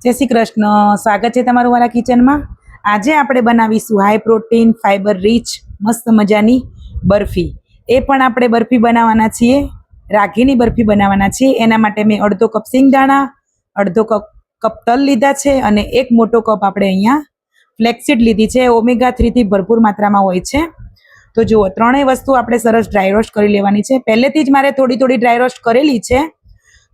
જય શ્રી કૃષ્ણ, સ્વાગત છે તમારું મારા કિચનમાં। આજે આપણે બનાવીશું હાઈ પ્રોટીન ફાઈબર રીચ મસ્ત મજાની બરફી। એ પણ આપણે બરફી બનાવવાના છીએ, રાગીની બરફી બનાવવાના છીએ। એના માટે મેં અડધો કપ સિંગદાણા, અડધો કપ તલ લીધા છે અને એક મોટો કપ આપણે અહીંયા ફ્લેક્સીડ લીધી છે। ઓમેગા 3 થી ભરપૂર માત્રામાં હોય છે। તો જુઓ, ત્રણેય વસ્તુ આપણે સરસ ડ્રાય રોસ્ટ કરી લેવાની છે। પહેલેથી જ મારે થોડી થોડી ડ્રાય રોસ્ટ કરેલી છે।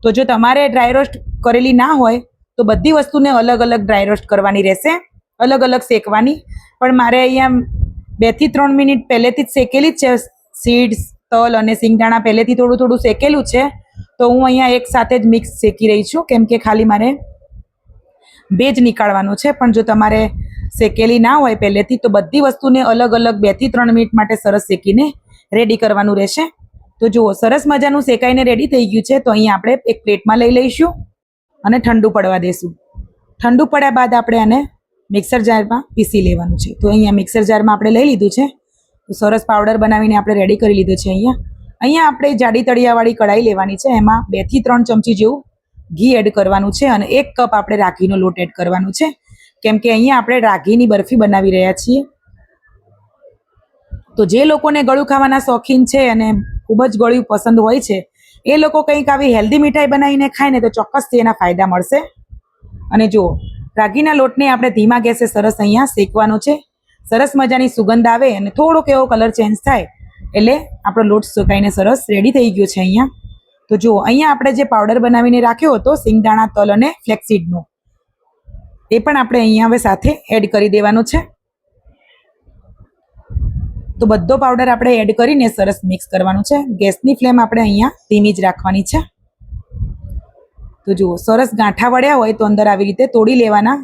તો જો તમારે ડ્રાય રોસ્ટ કરેલી ના હોય તો બધી વસ્તુને અલગ અલગ ડ્રાય રોસ્ટ કરવાની રહેશે, અલગ અલગ શેકવાની। પણ મારે અહીંયા 2 થી 3 મિનિટ પહેલેથી જ શેકેલી જ છે। સીડ્સ, તલ અને સિંગદાણા પહેલેથી થોડું થોડું શેકેલું છે। તો હું અહીંયા એક સાથે જ મિક્સ શેકી રહી છું, કેમ કે ખાલી મારે ભેજ નીકાળવાનું છે। પણ જો તમારે શેકેલી ના હોય પહેલેથી તો બધી વસ્તુને અલગ અલગ 2 થી 3 મિનિટ માટે સરસ શેકીને રેડી કરવાનું રહેશે। તો જુઓ, સરસ મજાનું શેકાઈને રેડી થઈ ગયું છે। તો અહીંયા આપણે એક પ્લેટમાં લઈ લઈશું અને ઠંડુ પડવા દેશું। ઠંડુ પડ્યા બાદ આપણે આને મિક્સર જારમાં પીસી લેવાનું છે। તો અહીંયા મિક્સર જારમાં આપણે લઈ લીધું છે। તો સરસ પાવડર બનાવીને આપણે રેડી કરી લીધું છે। અહીંયા આપણે જાડી તળિયાવાળી કઢાઈ લેવાની છે। એમાં 2 થી 3 ચમચી જેવું ઘી એડ કરવાનું છે અને 1 કપ આપણે રાગીનો લોટ એડ કરવાનું છે, કેમ કે અહીંયા આપણે રાગીની બરફી બનાવી રહ્યા છીએ। તો જે લોકોને ગળ્યું ખાવાના શોખીન છે અને ખૂબ જ ગળ્યું પસંદ હોય છે, એ લોકો કંઈક આવી હેલ્ધી મીઠાઈ બનાવીને ખાય ને તો ચોક્કસથી એના ફાયદા મળશે। અને જુઓ, રાગીના લોટને આપણે ધીમા ગેસે સરસ અહીંયા શેકવાનો છે। સરસ મજાની સુગંધ આવે અને થોડોક એવો કલર ચેન્જ થાય એટલે આપણો લોટ સુકાઈને સરસ રેડી થઈ ગયો છે અહીંયા। તો જુઓ, અહીંયા આપણે જે પાવડર બનાવીને રાખ્યો હતો સિંગદાણા, તલ અને ફ્લેક્સીડનો, એ પણ આપણે અહીંયા હવે સાથે એડ કરી દેવાનો છે। તો બધો પાવડર આપણે એડ કરીને સરસ મિક્સ કરવાનું છે। ગેસની ફ્લેમ આપણે અહીંયા ધીમી જ રાખવાની છે। તો જુઓ, સરસ ગાંઠા વળ્યા હોય તો અંદર આવી રીતે તોડી લેવાના।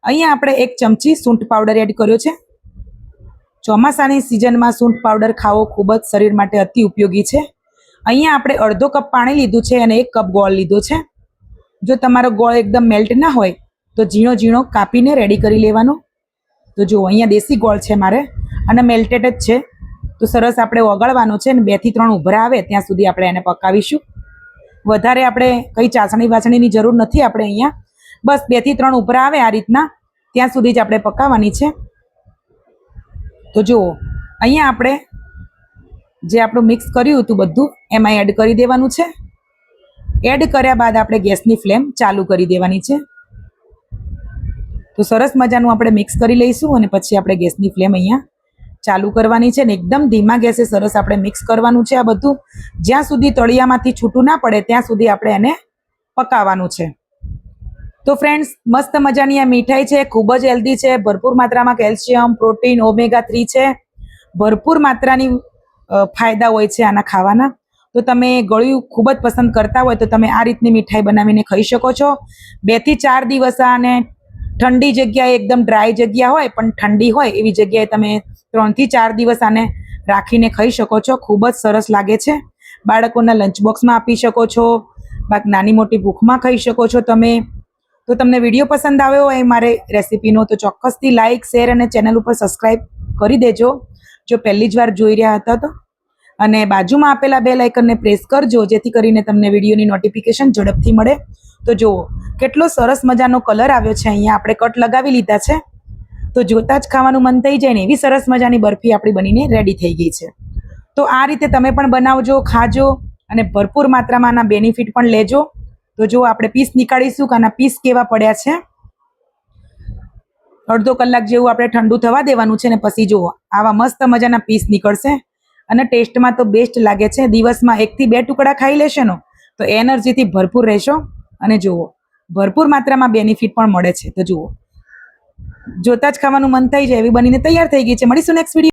અહીંયા આપણે 1 ચમચી સૂંઠ પાવડર એડ કર્યો છે। ચોમાસાની સિઝનમાં સૂંઠ પાવડર ખાવો ખૂબ જ શરીર માટે અતિ ઉપયોગી છે। અહીંયા આપણે અડધો કપ પાણી લીધું છે અને 1 કપ ગોળ લીધો છે। જો તમારો ગોળ એકદમ મેલ્ટ ના હોય તો ઝીણો ઝીણો કાપીને રેડી કરી લેવાનો। તો જુઓ, અહીંયા દેશી ગોળ છે મારે અને મેલ્ટેડ જ છે। તો સરસ આપણે ઓગાળવાનો છે અને 2 થી 3 ઉભરા આવે ત્યાં સુધી આપણે એને પકાવીશું। વધારે આપણે કંઈ ચાસણી વાસણીની જરૂર નથી। આપણે અહીંયા બસ 2 થી 3 ઉભરા આવે આ રીતના ત્યાં સુધી જ આપણે પકાવવાની છે। તો જુઓ, અહીંયા આપણે જે આપણું મિક્સ કર્યું હતું બધું એમાં એડ કરી દેવાનું છે। એડ કર્યા બાદ આપણે ગેસની ફ્લેમ ચાલુ કરી દેવાની છે। તો સરસ મજાનું આપણે મિક્સ કરી લઈશું અને પછી આપણે ગેસની ફ્લેમ અહીંયા ચાલુ કરવાની છે ને એકદમ ધીમા ગેસે સરસ આપણે મિક્સ કરવાનું છે। આ બધું જ્યાં સુધી તળિયામાંથી છૂટું ના પડે ત્યાં સુધી આપણે એને પકાવવાનું છે। તો ફ્રેન્ડ્સ, મસ્ત મજાની આ મીઠાઈ છે, ખૂબ જ હેલ્ધી છે, ભરપૂર માત્રામાં કેલ્શિયમ, પ્રોટીન, ઓમેગા 3 છે, ભરપૂર માત્રાની ફાયદા હોય છે આના ખાવાના। તો તમે ગળ્યું ખૂબ જ પસંદ કરતા હોય તો તમે આ રીતની મીઠાઈ બનાવીને ખાઈ શકો છો। 2 થી 4 દિવસ આને ઠંડી જગ્યાએ, એકદમ ડ્રાય જગ્યા હોય પણ ઠંડી હોય એવી જગ્યાએ તમે 3 થી 4 દિવસ આને રાખીને ખાઈ શકો છો। ખૂબ જ સરસ લાગે છે। બાળકોના લંચ બોક્સમાં આપી શકો છો, બાકી નાની મોટી ભૂખમાં ખાઈ શકો છો તમે। તો તમને વિડીયો પસંદ આવ્યો હોય મારે રેસીપીનો તો ચોક્કસથી લાઇક, શેર અને ચેનલ ઉપર સબસ્ક્રાઈબ કરી દેજો જો પહેલી જ વાર જોઈ રહ્યા હતા તો। અને બાજુમાં આપેલા બેલ આઇકનને પ્રેસ કરજો જેથી કરીને તમને વિડીયોની નોટિફિકેશન ઝડપથી મળે। તો જુઓ, કેટલો સરસ મજાનો કલર આવ્યો છે। અહીંયા આપણે કટ લગાવી લીધા છે તો જોતાં જ ખાવાનું મન થઈ જાય ને એવી સરસ મજાની બરફી આપણી બનીને રેડી થઈ ગઈ છે। તો આ રીતે તમે પણ બનાવજો, ખાજો અને ભરપૂર માત્રામાં આના બેનિફિટ પણ લેજો। તો જો આપણે પીસ નીકાળીશું કે આના પીસ કેવા પડ્યા છે। અડધો કલાક જેવું આપણે ઠંડુ થવા દેવાનું છે ને પછી જુઓ આવા મસ્ત મજાના પીસ નીકળશે અને ટેસ્ટમાં તો બેસ્ટ લાગે છે। દિવસમાં 1 થી 2 ટુકડા ખાઈ લેશો ને તો એનર્જીથી ભરપૂર રહેશો અને જુઓ ભરપૂર માત્રામાં બેનિફિટ પણ મળે છે। તો જુઓ, જોતાં જ ખાવાનું મન થઈ જાય એવી બનીને તૈયાર થઈ ગઈ છે। મળીશું નેક્સ્ટ વિડીયો।